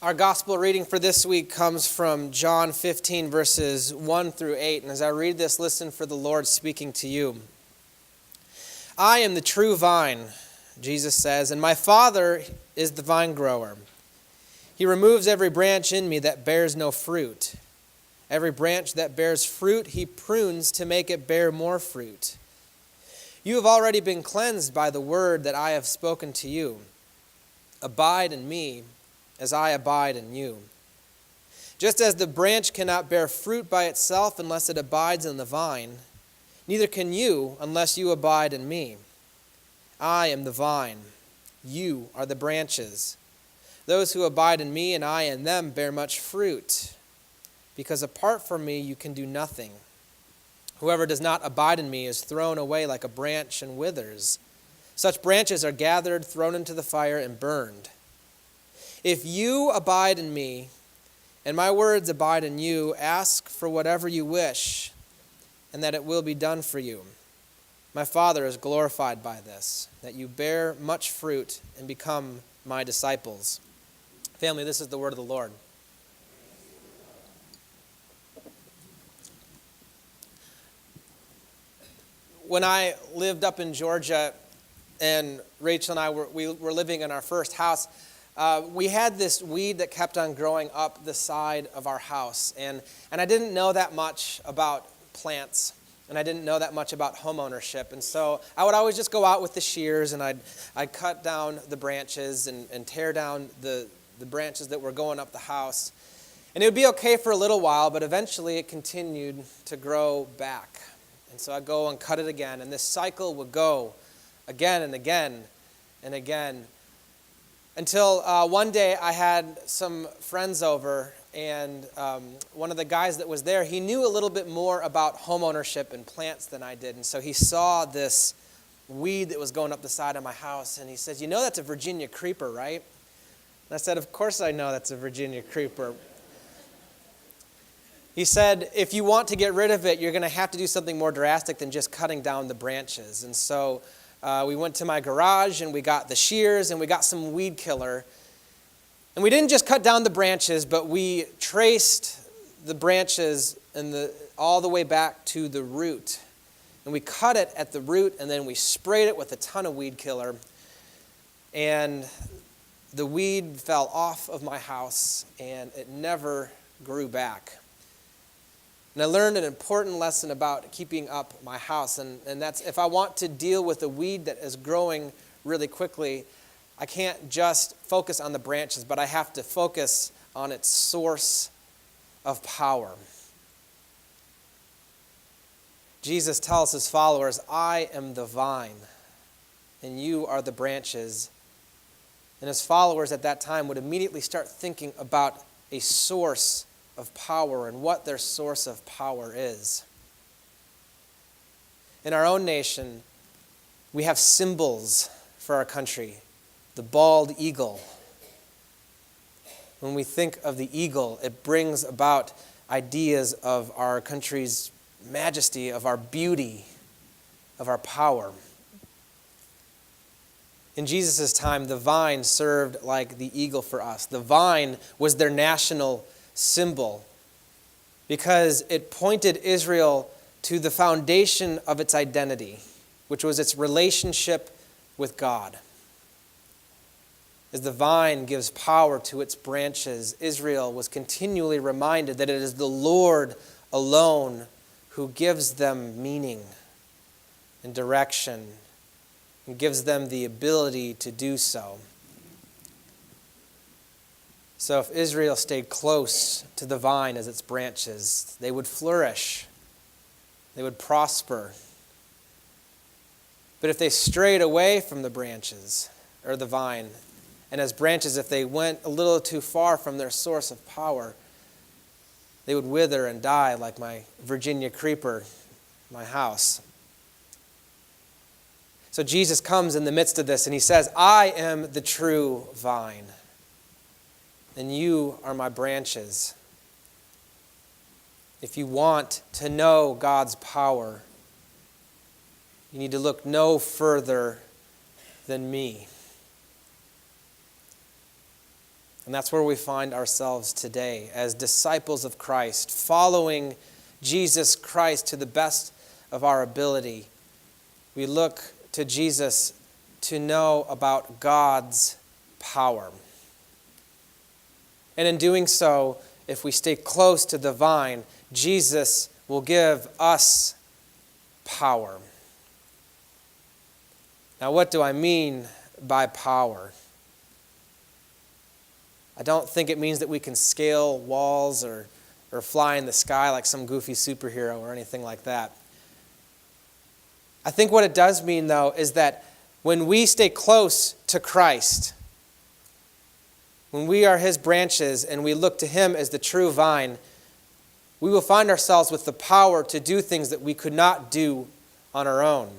Our gospel reading for this week comes from John 15, verses 1 through 8. And as I read this, listen for the Lord speaking to you. I am the true vine, Jesus says, and my Father is the vine grower. He removes every branch in me that bears no fruit. Every branch that bears fruit, he prunes to make it bear more fruit. You have already been cleansed by the word that I have spoken to you. Abide in me, as I abide in you. Just as the branch cannot bear fruit by itself unless it abides in the vine, neither can you unless you abide in me. I am the vine. You are the branches. Those who abide in me and I in them bear much fruit, because apart from me you can do nothing. Whoever does not abide in me is thrown away like a branch and withers. Such branches are gathered, thrown into the fire, and burned. If you abide in me, and my words abide in you, ask for whatever you wish, and that it will be done for you. My Father is glorified by this, that you bear much fruit and become my disciples. Family, this is the word of the Lord. When I lived up in Georgia, and Rachel and I were living in our first house, we had this weed that kept on growing up the side of our house. And I didn't know that much about plants, and I didn't know that much about home ownership. And so I would always just go out with the shears, and I'd cut down the branches and tear down the branches that were going up the house. And it would be okay for a little while, but eventually it continued to grow back. And so I'd go and cut it again, and this cycle would go again and again and again. Until one day I had some friends over, and one of the guys that was there, he knew a little bit more about home ownership and plants than I did. And so he saw this weed that was going up the side of my house, and he says, "You know that's a Virginia creeper, right?" And I said, "Of course I know that's a Virginia creeper." He said, "If you want to get rid of it, you're going to have to do something more drastic than just cutting down the branches." And so we went to my garage, and we got the shears, and we got some weed killer. And we didn't just cut down the branches, but we traced the branches all the way back to the root. And we cut it at the root, and then we sprayed it with a ton of weed killer. And the weed fell off of my house, and it never grew back. And I learned an important lesson about keeping up my house, and that's if I want to deal with a weed that is growing really quickly, I can't just focus on the branches, but I have to focus on its source of power. Jesus tells his followers, "I am the vine, and you are the branches." And his followers at that time would immediately start thinking about a source of power and what their source of power is. In our own nation, we have symbols for our country. The bald eagle. When we think of the eagle, it brings about ideas of our country's majesty, of our beauty, of our power. In Jesus' time, the vine served like the eagle for us. The vine was their national symbol because it pointed Israel to the foundation of its identity, which was its relationship with God. As the vine gives power to its branches, Israel was continually reminded that it is the Lord alone who gives them meaning and direction and gives them the ability to do so. So if Israel stayed close to the vine as its branches, they would flourish, they would prosper. But if they strayed away from the branches, or the vine, and as branches, if they went a little too far from their source of power, they would wither and die like my Virginia creeper, my house. So Jesus comes in the midst of this, and he says, "I am the true vine, and you are my branches." If you want to know God's power, you need to look no further than me. And that's where we find ourselves today as disciples of Christ, following Jesus Christ to the best of our ability. We look to Jesus to know about God's power. And in doing so, if we stay close to the vine, Jesus will give us power. Now, what do I mean by power? I don't think it means that we can scale walls or fly in the sky like some goofy superhero or anything like that. I think what it does mean, though, is that when we stay close to Christ, when we are His branches and we look to Him as the true vine, we will find ourselves with the power to do things that we could not do on our own.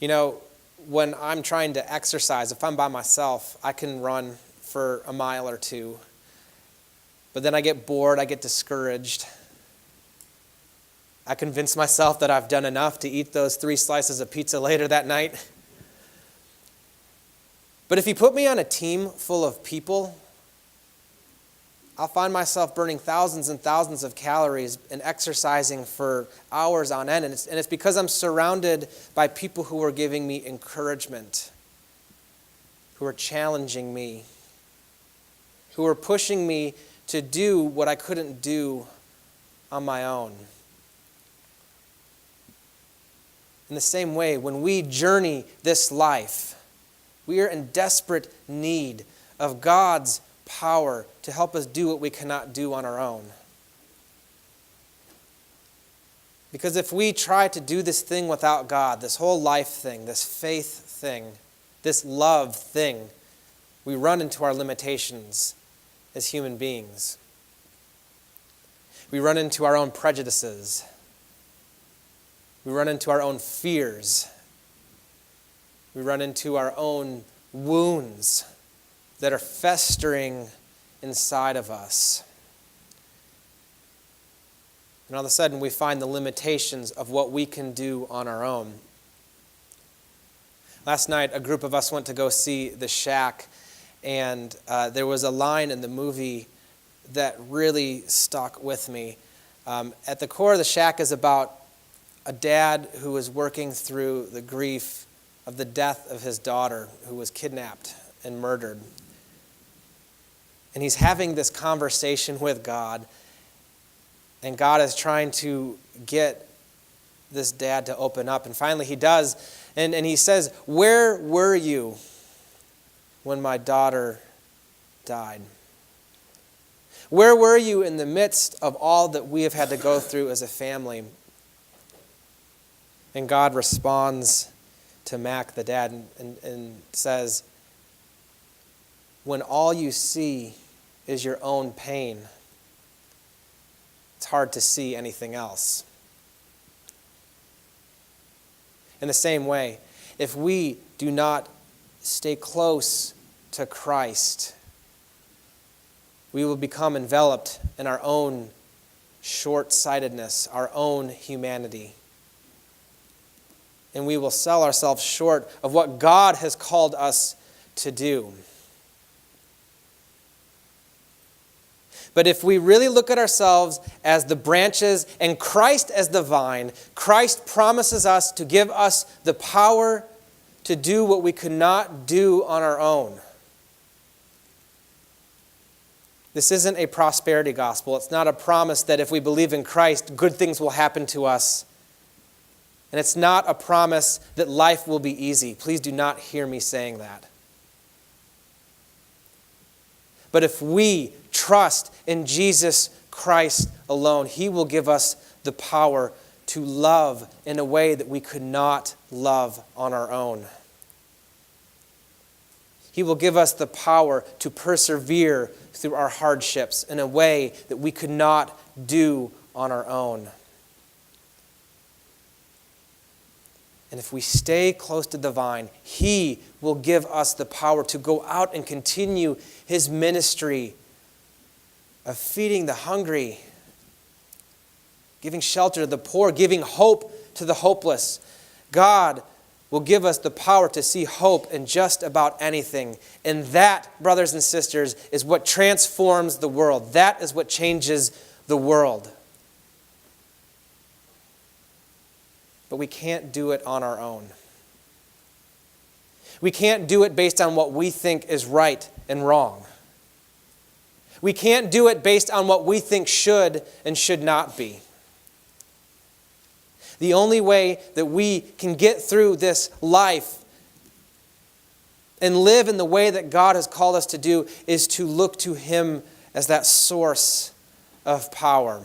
You know, when I'm trying to exercise, if I'm by myself, I can run for a mile or two. But then I get bored, I get discouraged. I convince myself that I've done enough to eat those 3 slices of pizza later that night. But if you put me on a team full of people, I'll find myself burning thousands and thousands of calories and exercising for hours on end. And it's because I'm surrounded by people who are giving me encouragement, who are challenging me, who are pushing me to do what I couldn't do on my own. In the same way, when we journey this life, we are in desperate need of God's power to help us do what we cannot do on our own. Because if we try to do this thing without God, this whole life thing, this faith thing, this love thing, we run into our limitations as human beings. We run into our own prejudices. We run into our own fears. We run into our own wounds that are festering inside of us. And all of a sudden we find the limitations of what we can do on our own. Last night a group of us went to go see The Shack, and there was a line in the movie that really stuck with me. At the core of The Shack is about a dad who was working through the grief of the death of his daughter who was kidnapped and murdered. And he's having this conversation with God, and God is trying to get this dad to open up. And finally he does, and he says, "Where were you when my daughter died? Where were you in the midst of all that we have had to go through as a family?" And God responds to Mac, the dad, and says, "When all you see is your own pain, it's hard to see anything else." In the same way, if we do not stay close to Christ, we will become enveloped in our own short-sightedness, our own humanity. And we will sell ourselves short of what God has called us to do. But if we really look at ourselves as the branches and Christ as the vine, Christ promises us to give us the power to do what we could not do on our own. This isn't a prosperity gospel. It's not a promise that if we believe in Christ, good things will happen to us. And it's not a promise that life will be easy. Please do not hear me saying that. But if we trust in Jesus Christ alone, He will give us the power to love in a way that we could not love on our own. He will give us the power to persevere through our hardships in a way that we could not do on our own. And if we stay close to the vine, He will give us the power to go out and continue His ministry of feeding the hungry, giving shelter to the poor, giving hope to the hopeless. God will give us the power to see hope in just about anything. And that, brothers and sisters, is what transforms the world. That is what changes the world. But we can't do it on our own. We can't do it based on what we think is right and wrong. We can't do it based on what we think should and should not be. The only way that we can get through this life and live in the way that God has called us to do is to look to Him as that source of power.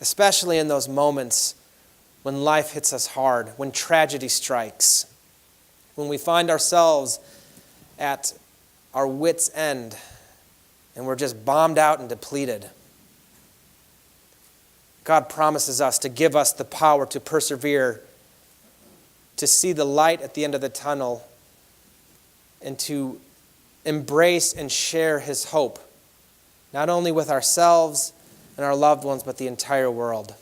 Especially in those moments when life hits us hard, when tragedy strikes, when we find ourselves at our wits' end and we're just bombed out and depleted. God promises us to give us the power to persevere, to see the light at the end of the tunnel, and to embrace and share His hope, not only with ourselves and our loved ones, but the entire world.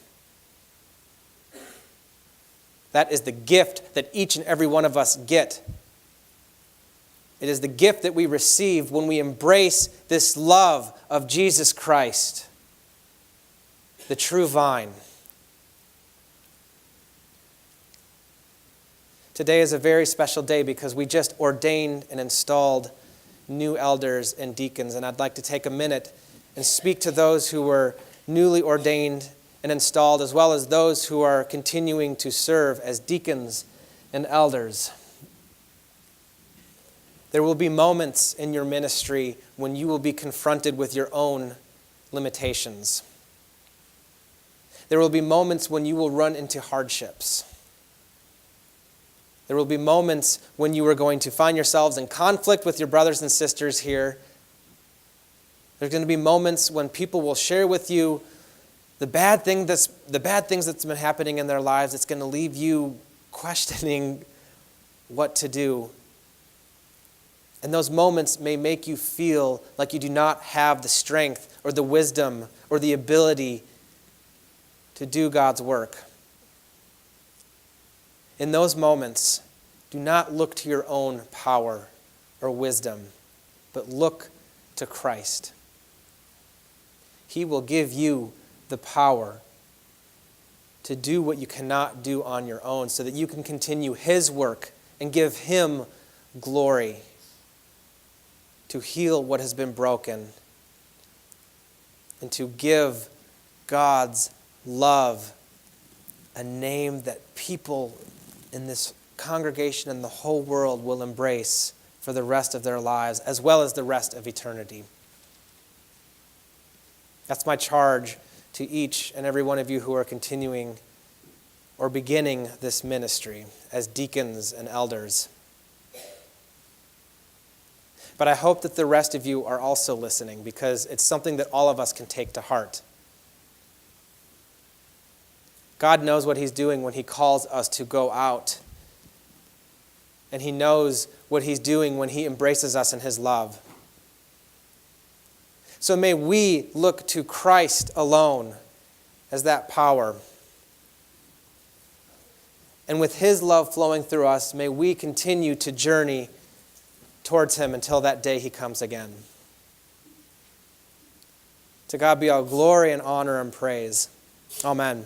That is the gift that each and every one of us get. It is the gift that we receive when we embrace this love of Jesus Christ, the true vine. Today is a very special day because we just ordained and installed new elders and deacons, and I'd like to take a minute and speak to those who were newly ordained and installed, as well as those who are continuing to serve as deacons and elders. There will be moments in your ministry when you will be confronted with your own limitations. There will be moments when you will run into hardships. There will be moments when you are going to find yourselves in conflict with your brothers and sisters here. There's going to be moments when people will share with you the bad things that's been happening in their lives. It's going to leave you questioning what to do. And those moments may make you feel like you do not have the strength or the wisdom or the ability to do God's work. In those moments, do not look to your own power or wisdom, but look to Christ. He will give you the power to do what you cannot do on your own so that you can continue His work and give Him glory, to heal what has been broken, and to give God's love a name that people in this congregation and the whole world will embrace for the rest of their lives, as well as the rest of eternity. That's my charge to each and every one of you who are continuing or beginning this ministry as deacons and elders. But I hope that the rest of you are also listening, because it's something that all of us can take to heart. God knows what He's doing when He calls us to go out. And He knows what He's doing when He embraces us in His love. So may we look to Christ alone as that power. And with His love flowing through us, may we continue to journey towards Him until that day He comes again. To God be all glory and honor and praise. Amen.